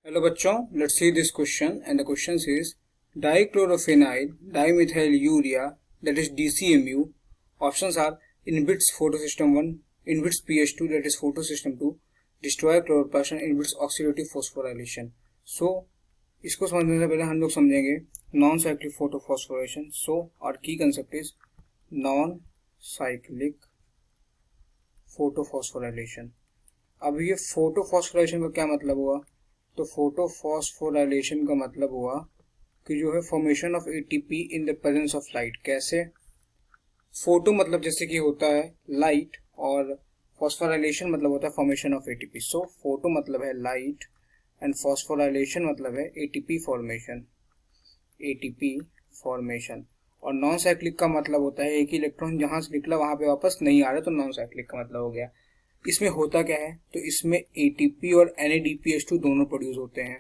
Hello बच्चों, let's see this question and the question is dichlorophenyl dimethyl urea that is DCMU. Options are inhibits photosystem 1, inhibits pH2 that is photosystem 2, destroy chloroplast and inhibits oxidative phosphorylation. So इसको समझने से पहले हम लोग समझेंगे non cyclic photophosphorylation. So our key concept is non cyclic photophosphorylation. अब ये photophosphorylation का क्या मतलब हुआ? तो फोटोफॉस्फोराइलेशन का मतलब हुआ कि जो है formation of ATP in the presence of light. कैसे? फोटो मतलब जैसे कि होता है लाइट और फॉस्फोराइलेशन मतलब होता है formation of ATP. So photo मतलब है लाइट एंड फॉस्फोराइलेशन मतलब है एटीपी फॉर्मेशन. ATP formation. और नॉन साइक्लिक का मतलब होता है एक इलेक्ट्रॉन जहां से निकला वहां पे वापस नहीं आ रहा, तो नॉन साइक्लिक का मतलब हो गया. इसमें होता क्या है? तो इसमें एटीपी और NADPH2 दोनों प्रोड्यूस होते हैं.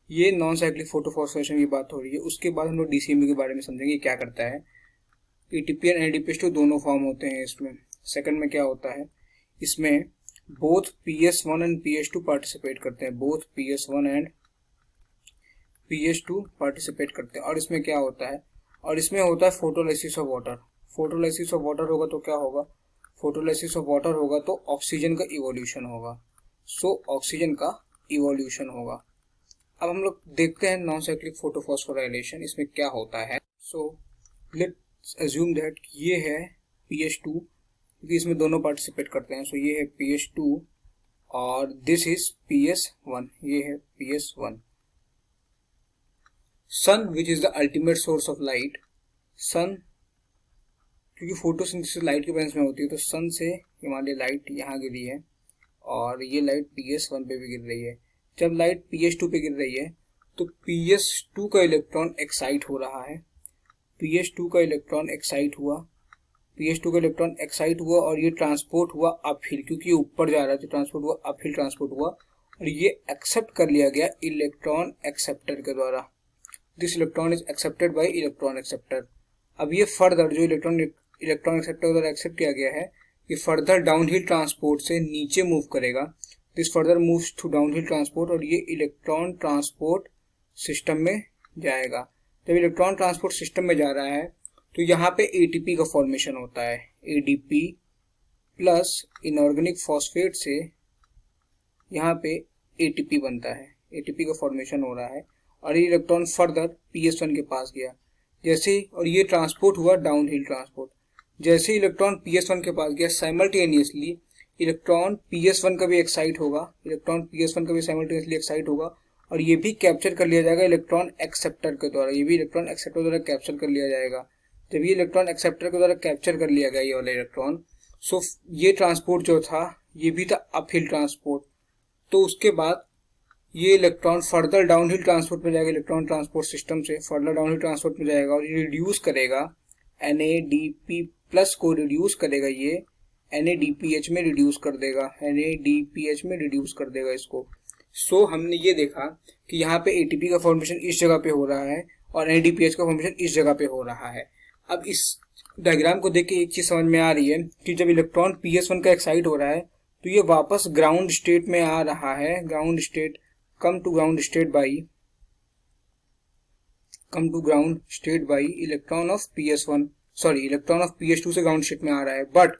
ये नॉन साइक्लिक फोटोफॉस्फोरेशन की बात हो रही है. उसके बाद हम लोग DCMU के बारे में समझेंगे क्या करता है. एटीपी और NADPH2 दोनों फॉर्म होते हैं इसमें. सेकंड में क्या होता है? इसमें both PS1 and PS2 participate करते हैं. Both PS1 and PS2 participate करते हैं. और इसमें क्या होता है? और इसमें होता है photolysis of water. Photolysis of water होगा तो क्या होगा? फोटोलाइसिस ऑफ वाटर होगा तो ऑक्सीजन का इवोल्यूशन होगा. सो ऑक्सीजन का इवोल्यूशन होगा. अब हम लोग देखते हैं नॉन साइक्लिक फोटोफॉस्फोराइलेशन इसमें क्या होता है. सो लेट्स अज्यूम दैट ये है PH2 क्योंकि इसमें दोनों पार्टिसिपेट करते हैं. सो ये है PH2 और दिस इज PS1. ये है PS1. Sun which is the ultimate source of light. Sun क्योंकि फोटोसिंथेसिस लाइट के प्रेजेंस में होती है, तो सन से हमारी लाइट यहाँ गिरी है और ये लाइट PS1 पे भी गिर रही है. जब लाइट PS2 पे गिर रही है तो PS2 का इलेक्ट्रॉन एक्साइट हो रहा है. PS2 का इलेक्ट्रॉन एक्साइट हुआ. PS2 का इलेक्ट्रॉन एक्साइट हुआ और ये ट्रांसपोर्ट हुआ अपहिल. क्योंकि ऊपर जा रहा है तो ट्रांसपोर्ट हुआ अपहिल. ट्रांसपोर्ट हुआ और ये एक्सेप्ट कर लिया गया इलेक्ट्रॉन एक्सेप्टर के द्वारा. This electron is accepted by electron acceptor. अब ये फर्दर जो इलेक्ट्रॉन एक्सेप्टर द्वारा एक्सेप्ट किया गया है ये फर्दर डाउनहिल ट्रांसपोर्ट से नीचे मूव करेगा. This further moves to downhill transport और ये इलेक्ट्रॉन ट्रांसपोर्ट सिस्टम में जाएगा. जब इलेक्ट्रॉन ट्रांसपोर्ट सिस्टम में जा रहा है तो यहाँ पे एटीपी का फॉर्मेशन होता है. ADP प्लस इनऑर्गेनिक फॉस्फेट से यहाँ पे ATP बनता है. ATP का फॉर्मेशन हो रहा है और ये इलेक्ट्रॉन फर्दर PS1 के पास गया. जैसे और ये ट्रांसपोर्ट हुआ डाउनहिल ट्रांसपोर्ट. जैसे इलेक्ट्रॉन PS1 के पास गया साइमल्टेनियसली इलेक्ट्रॉन PS1 का भी एक्साइट होगा. इलेक्ट्रॉन PS1 का भी साइमल्टेनियसली एक्साइट होगा और ये भी कैप्चर कर लिया जाएगा इलेक्ट्रॉन एक्सेप्टर के द्वारा. ये भी इलेक्ट्रॉन एक्सेप्टर द्वारा कैप्चर कर लिया जाएगा. जब ये इलेक्ट्रॉन एक्सेप्टर के द्वारा कैप्चर कर लिया गया ये वाला इलेक्ट्रॉन, सो ये ट्रांसपोर्ट जो था ये भी था अपहिल ट्रांसपोर्ट. तो उसके बाद ये इलेक्ट्रॉन फर्दर डाउनहिल ट्रांसपोर्ट में जाएगा. इलेक्ट्रॉन ट्रांसपोर्ट सिस्टम से फर्दर डाउनहिल ट्रांसपोर्ट में जाएगा और ये रिड्यूस करेगा NADP प्लस को रिड्यूस करेगा. ये NADPH में रिड्यूस कर देगा. NADPH में रिड्यूस कर देगा इसको. सो हमने ये देखा कि यहाँ पे ATP का फॉर्मेशन इस जगह पे हो रहा है और NADPH का फॉर्मेशन इस जगह पे हो रहा है. अब इस डायग्राम को देख के एक चीज समझ में आ रही है कि जब इलेक्ट्रॉन PS1 का एक्साइट हो रहा है तो ये वापस ग्राउंड स्टेट में आ रहा है. Ground state come to ground state by electron of PS1 electron of PS2 से ग्राउंड स्टेट में आ रहा है. बट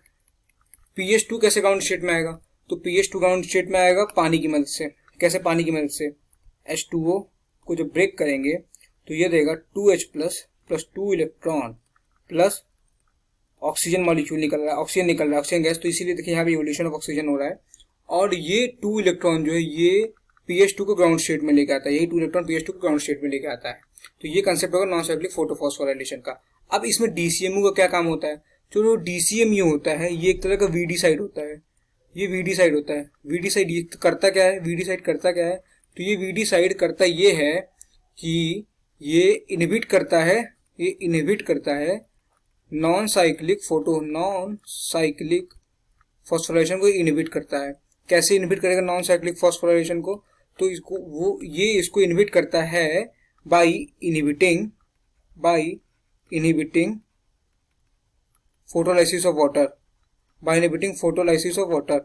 PS2 कैसे ग्राउंड स्टेट में आएगा? तो PS2 ग्राउंड स्टेट में आएगा पानी की मदद से. कैसे पानी की मदद से? H2O को जब ब्रेक करेंगे तो ये देगा 2H plus 2 electron plus oxygen molecule निकल रहा है. Oxygen gas. तो इसीलिए देखिए यहाँ पे इवोल्यूशन ऑफ ऑक्सीजन हो रहा है और ये 2 इलेक्ट्रॉन जो है ये PS2 को ग्राउंड स्टेट में लेके आता है. यही 2 इलेक्ट्रॉन PS2 को ग्राउंड स्टेट में लेके आता है. तो ये कंसेप्ट होगा नॉन साइक्लिक फोटोफॉस्फोराइलेशन का. अब इसमें DCMU का क्या काम होता है? जो DCMU होता है ये एक तरह का VD साइड होता है. ये VD साइड होता है. VD साइड ये करता क्या है? VD साइड करता क्या है? तो ये VD साइड करता ये है कि ये इनहिबिट करता है नॉन साइक्लिक फॉस्फोराइलेशन को इनहिबिट करता है. कैसे इनहिबिट करेगा नॉन साइक्लिक फॉस्फोराइलेशन को? तो इसको इनहिबिट करता है by inhibiting photolysis of water.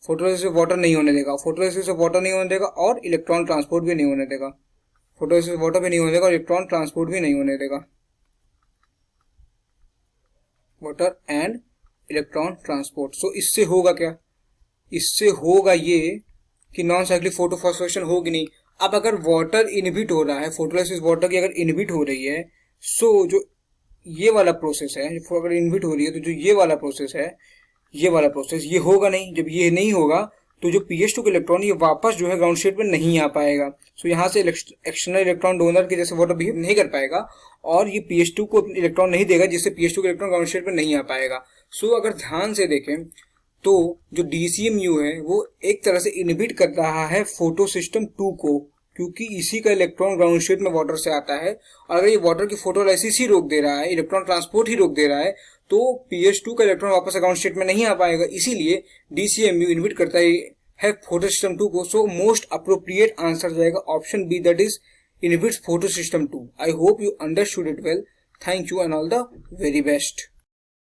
Photolysis water नहीं होने देगा, फोटोलिसिस वाटर नहीं होने देगा और इलेक्ट्रॉन ट्रांसपोर्ट भी नहीं होने देगा, फोटोलिसिस वाटर भी नहीं होने देगा और इलेक्ट्रॉन ट्रांसपोर्ट भी नहीं होने देगा, वाटर एंड इलेक्ट्रॉन ट्रांसपोर्ट। सो इससे होगा क्या, इससे होगा ये कि नॉन साइक्लिक फोटोफॉस्फोरेशन होगी नहीं। अब अगर वाटर इनहिबिट हो रहा है, फोटोलिसिस वाटर की अगर इनहिबिट हो रही है, सो जो ये वाला प्रोसेस है, अगर इनहिबिट हो रही है तो जो ये वाला प्रोसेस है, ये वाला प्रोसेस ये होगा नहीं। जब ये नहीं होगा तो जो pH2 का इलेक्ट्रॉन ये वापस जो है ग्राउंड स्टेट में नहीं आ पाएगा। सो यहाँ से एक्सटर्नल इलेक्ट्रॉन डोनर के जैसे वाटर बिहेव नहीं कर पाएगा और ये pH2 को इलेक्ट्रॉन नहीं देगा, जिससे pH2 का इलेक्ट्रॉन ग्राउंड स्टेट में नहीं आ पाएगा। सो अगर ध्यान से देखें तो जो DCMU है वो एक तरह से इनहिबिट कर रहा है फोटो सिस्टम 2 को, क्योंकि इसी का इलेक्ट्रॉन ग्राउंड स्टेट में वाटर से आता है और अगर ये वाटर की फोटोलाइसिस ही रोक दे रहा है, इलेक्ट्रॉन ट्रांसपोर्ट ही रोक दे रहा है, तो pH2 का इलेक्ट्रॉन वापस ग्राउंड स्टेट में नहीं आ पाएगा। इसीलिए DCMU इनहिबिट करता है फोटो सिस्टम 2 को। सो मोस्ट अप्रोप्रिएट आंसर जाएगा option B, that is inhibits photo system 2। I hope you understood it well. Thank you and all the very best.